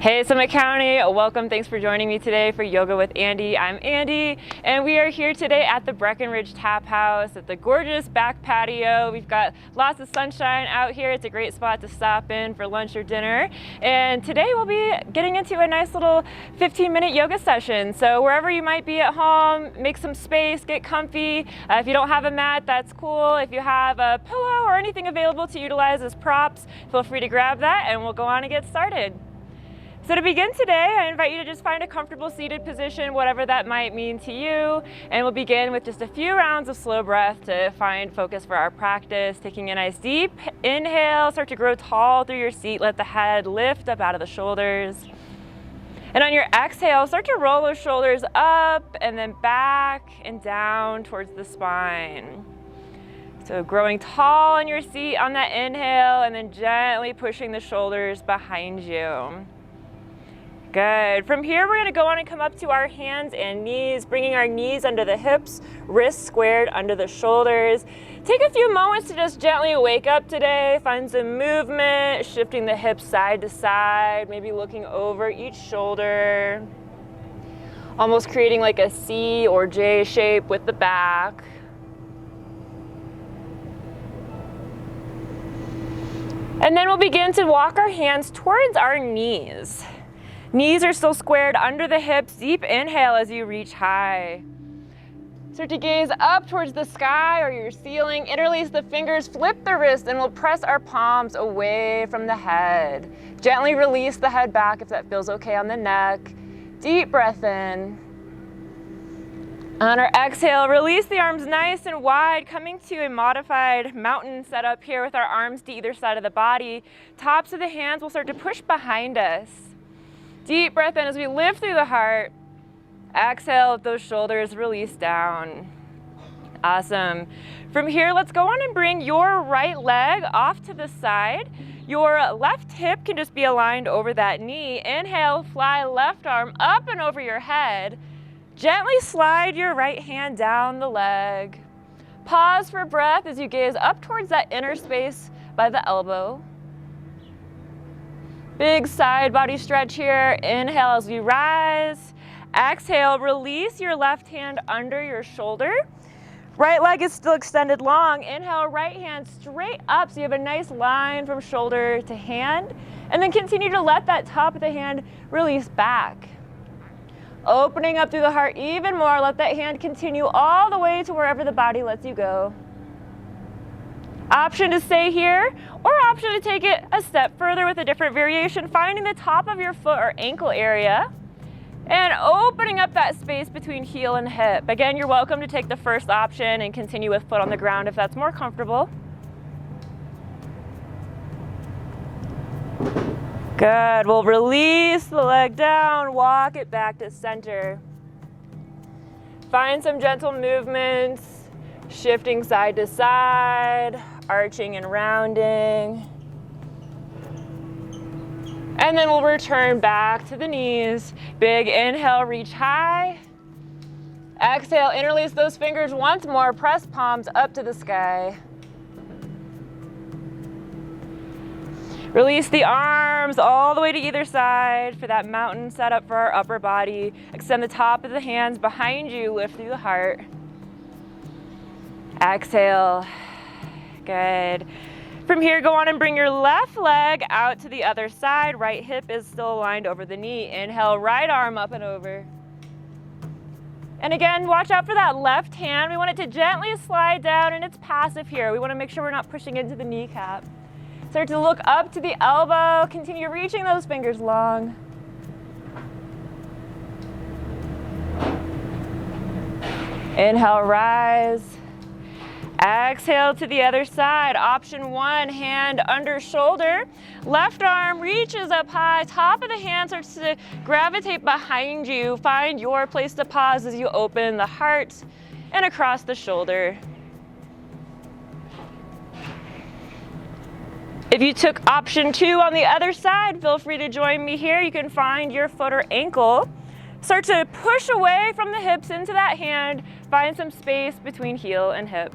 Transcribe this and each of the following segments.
Hey Summit County, welcome. Thanks for joining me today for Yoga with Andi. I'm Andi, and we are here today at the Breckenridge Tap House at the gorgeous back patio. We've got lots of sunshine out here. It's a great spot to stop in for lunch or dinner. And today we'll be getting into a nice little 15-minute yoga session. So wherever you might be at home, make some space, get comfy. If you don't have a mat, that's cool. If you have a pillow or anything available to utilize as props, feel free to grab that and we'll go on and get started. So to begin today, I invite you to just find a comfortable seated position, whatever that might mean to you. And we'll begin with just a few rounds of slow breath to find focus for our practice. Taking a nice deep inhale, start to grow tall through your seat. Let the head lift up out of the shoulders. And on your exhale, start to roll those shoulders up and then back and down towards the spine. So growing tall in your seat on that inhale and then gently pushing the shoulders behind you. Good. From here, we're going to go on and come up to our hands and knees, bringing our knees under the hips, wrists squared under the shoulders. Take a few moments to just gently wake up today. Find some movement, shifting the hips side to side, maybe looking over each shoulder. Almost creating like a C or J shape with the back. And then we'll begin to walk our hands towards our knees. Knees are still squared under the hips. Deep inhale as you reach high. Start to gaze up towards the sky or your ceiling. Interlace the fingers, flip the wrist, and we'll press our palms away from the head. Gently release the head back if that feels okay on the neck. Deep breath in. On our exhale, release the arms nice and wide, coming to a modified mountain setup here with our arms to either side of the body. Tops of the hands will start to push behind us. Deep breath in as we lift through the heart. Exhale, let those shoulders release down. Awesome. From here, let's go on and bring your right leg off to the side. Your left hip can just be aligned over that knee. Inhale, fly left arm up and over your head. Gently slide your right hand down the leg. Pause for breath as you gaze up towards that inner space by the elbow. Big side body stretch here. Inhale as we rise. Exhale, release your left hand under your shoulder. Right leg is still extended long. Inhale, right hand straight up so you have a nice line from shoulder to hand. And then continue to let that top of the hand release back. Opening up through the heart even more. Let that hand continue all the way to wherever the body lets you go. Option to stay here, or option to take it a step further with a different variation, finding the top of your foot or ankle area and opening up that space between heel and hip. Again, you're welcome to take the first option and continue with foot on the ground if that's more comfortable. Good. We'll release the leg down, walk it back to center. Find some gentle movements, shifting side to side, arching and rounding. And then we'll return back to the knees. Big inhale, reach high. Exhale, interlace those fingers once more. Press palms up to the sky. Release the arms all the way to either side for that mountain setup for our upper body. Extend the top of the hands behind you, lift through the heart. Exhale. Good. From here, go on and bring your left leg out to the other side. Right hip is still aligned over the knee. Inhale, right arm up and over. And again, watch out for that left hand. We want it to gently slide down, and it's passive here. We want to make sure we're not pushing into the kneecap. Start to look up to the elbow. Continue reaching those fingers long. Inhale, rise. Exhale to the other side. Option one, hand under shoulder. Left arm reaches up high. Top of the hand starts to gravitate behind you. Find your place to pause as you open the heart and across the shoulder. If you took option two on the other side, feel free to join me here. You can find your foot or ankle. Start to push away from the hips into that hand. Find some space between heel and hip.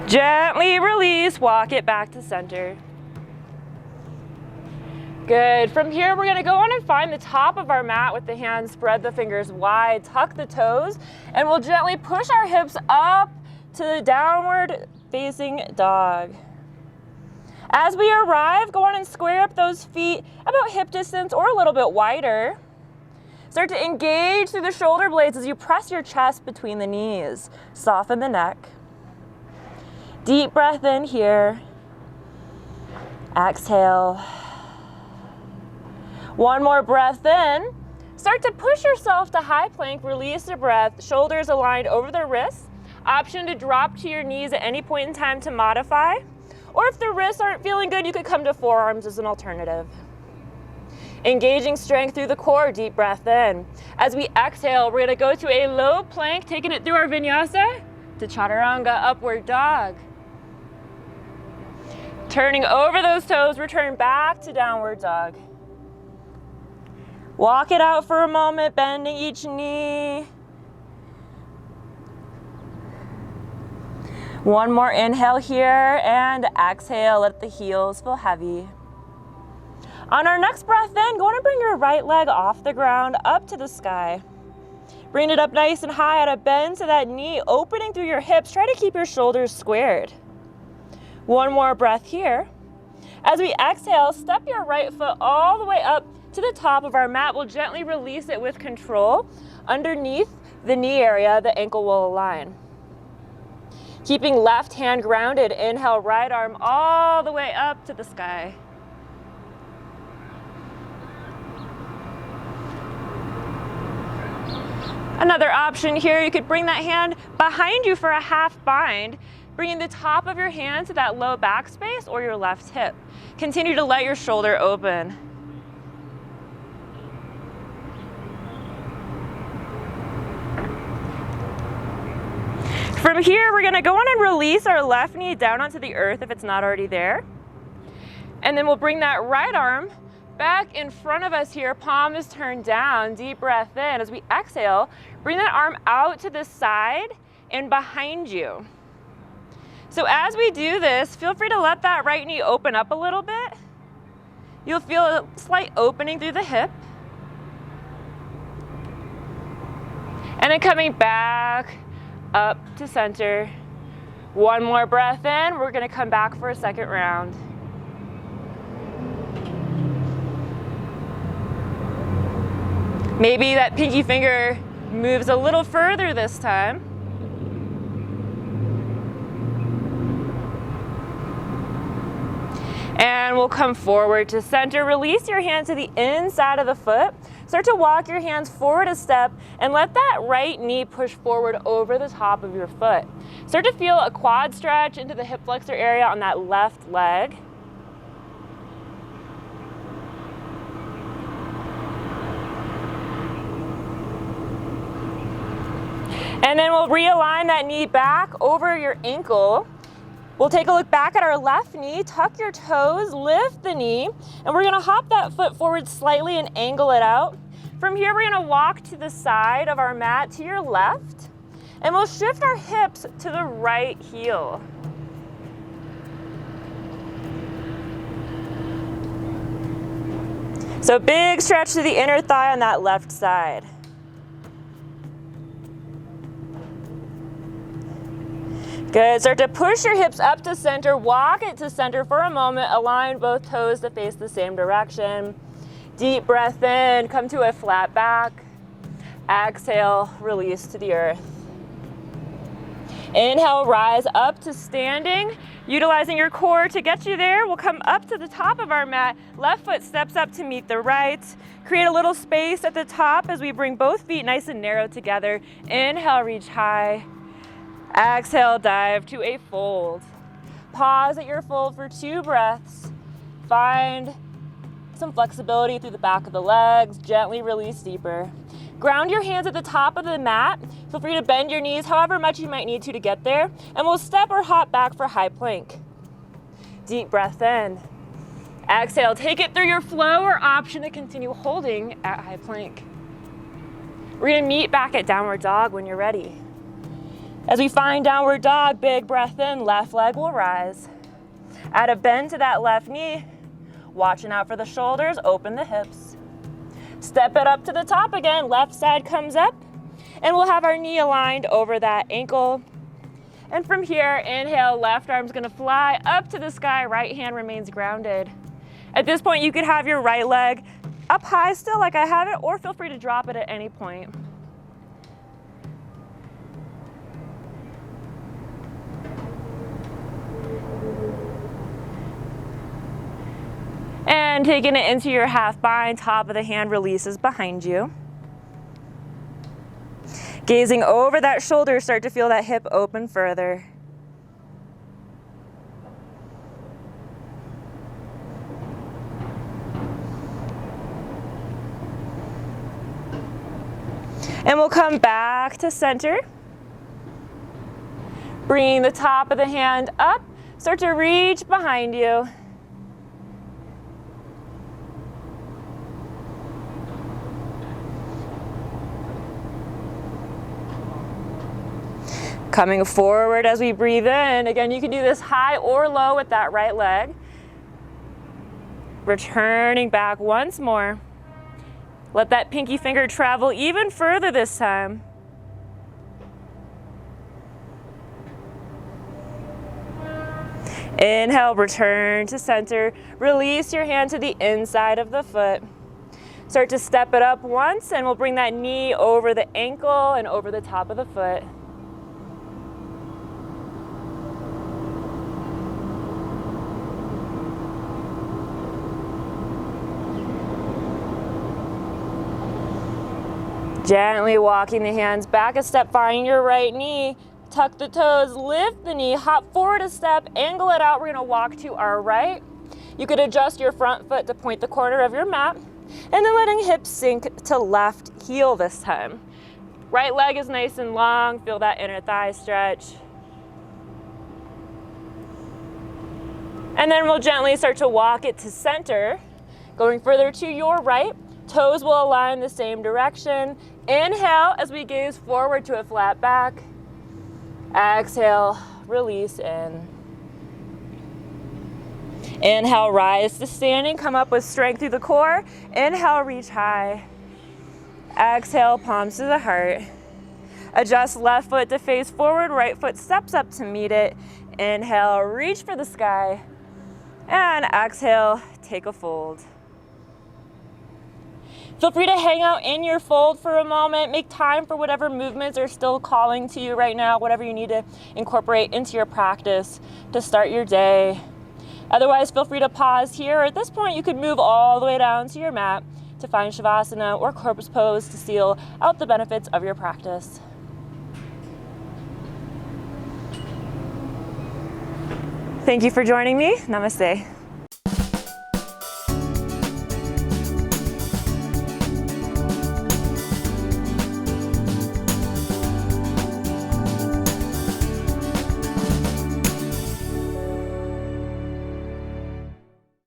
Gently release, walk it back to center. Good. From here, we're gonna go on and find the top of our mat with the hands, spread the fingers wide, tuck the toes, and we'll gently push our hips up to the downward facing dog. As we arrive, go on and square up those feet about hip distance or a little bit wider. Start to engage through the shoulder blades as you press your chest between the knees. Soften the neck. Deep breath in here. Exhale. One more breath in. Start to push yourself to high plank, release the breath, shoulders aligned over the wrists. Option to drop to your knees at any point in time to modify. Or if the wrists aren't feeling good, you could come to forearms as an alternative. Engaging strength through the core, deep breath in. As we exhale, we're gonna go to a low plank, taking it through our vinyasa to chaturanga, upward dog. Turning over those toes, return back to downward dog. Walk it out for a moment, bending each knee. One more inhale here and exhale, let the heels feel heavy. On our next breath in, go on and bring your right leg off the ground up to the sky. Bring it up nice and high at a bend to that knee, opening through your hips. Try to keep your shoulders squared. One more breath here. As we exhale, step your right foot all the way up to the top of our mat. We'll gently release it with control. Underneath the knee area, the ankle will align. Keeping left hand grounded, inhale, right arm all the way up to the sky. Another option here, you could bring that hand behind you for a half bind, bringing the top of your hand to that low back space or your left hip. Continue to let your shoulder open. From here, we're gonna go on and release our left knee down onto the earth if it's not already there. And then we'll bring that right arm back in front of us here, palm is turned down, deep breath in. As we exhale, bring that arm out to the side and behind you. So as we do this, feel free to let that right knee open up a little bit. You'll feel a slight opening through the hip. And then coming back up to center. One more breath in, we're gonna come back for a second round. Maybe that pinky finger moves a little further this time. And we'll come forward to center. Release your hand to the inside of the foot. Start to walk your hands forward a step and let that right knee push forward over the top of your foot. Start to feel a quad stretch into the hip flexor area on that left leg. And then we'll realign that knee back over your ankle. We'll take a look back at our left knee, tuck your toes, lift the knee, and we're gonna hop that foot forward slightly and angle it out. From here, we're gonna walk to the side of our mat to your left, and we'll shift our hips to the right heel. So big stretch to the inner thigh on that left side. Good, start to push your hips up to center, walk it to center for a moment, align both toes to face the same direction. Deep breath in, come to a flat back. Exhale, release to the earth. Inhale, rise up to standing. Utilizing your core to get you there, we'll come up to the top of our mat. Left foot steps up to meet the right. Create a little space at the top as we bring both feet nice and narrow together. Inhale, reach high. Exhale, dive to a fold. Pause at your fold for 2 breaths. Find some flexibility through the back of the legs. Gently release deeper. Ground your hands at the top of the mat. Feel free to bend your knees however much you might need to get there. And we'll step or hop back for high plank. Deep breath in. Exhale, take it through your flow or option to continue holding at high plank. We're gonna meet back at downward dog when you're ready. As we find downward dog, big breath in, left leg will rise. Add a bend to that left knee. Watching out for the shoulders, open the hips. Step it up to the top again, left side comes up, and we'll have our knee aligned over that ankle. And from here, inhale, left arm's gonna fly up to the sky, right hand remains grounded. At this point, you could have your right leg up high still like I have it, or feel free to drop it at any point. And taking it into your half bind, top of the hand releases behind you. Gazing over that shoulder, start to feel that hip open further. And we'll come back to center. Bring the top of the hand up, start to reach behind you. Coming forward as we breathe in. Again, you can do this high or low with that right leg. Returning back once more. Let that pinky finger travel even further this time. Inhale, return to center. Release your hand to the inside of the foot. Start to step it up once, and we'll bring that knee over the ankle and over the top of the foot. Gently walking the hands back a step, finding your right knee, tuck the toes, lift the knee, hop forward a step, angle it out. We're gonna walk to our right. You could adjust your front foot to point the corner of your mat, and then letting hips sink to left heel this time. Right leg is nice and long, feel that inner thigh stretch. And then we'll gently start to walk it to center, going further to your right. Toes will align the same direction. Inhale as we gaze forward to a flat back. Exhale, release in. Inhale, rise to standing, come up with strength through the core. Inhale, reach high. Exhale, palms to the heart. Adjust left foot to face forward, right foot steps up to meet it. Inhale, reach for the sky. And exhale, take a fold. Feel free to hang out in your fold for a moment. Make time for whatever movements are still calling to you right now, whatever you need to incorporate into your practice to start your day. Otherwise, feel free to pause here. At this point, you could move all the way down to your mat to find Shavasana or corpse pose to seal out the benefits of your practice. Thank you for joining me. Namaste.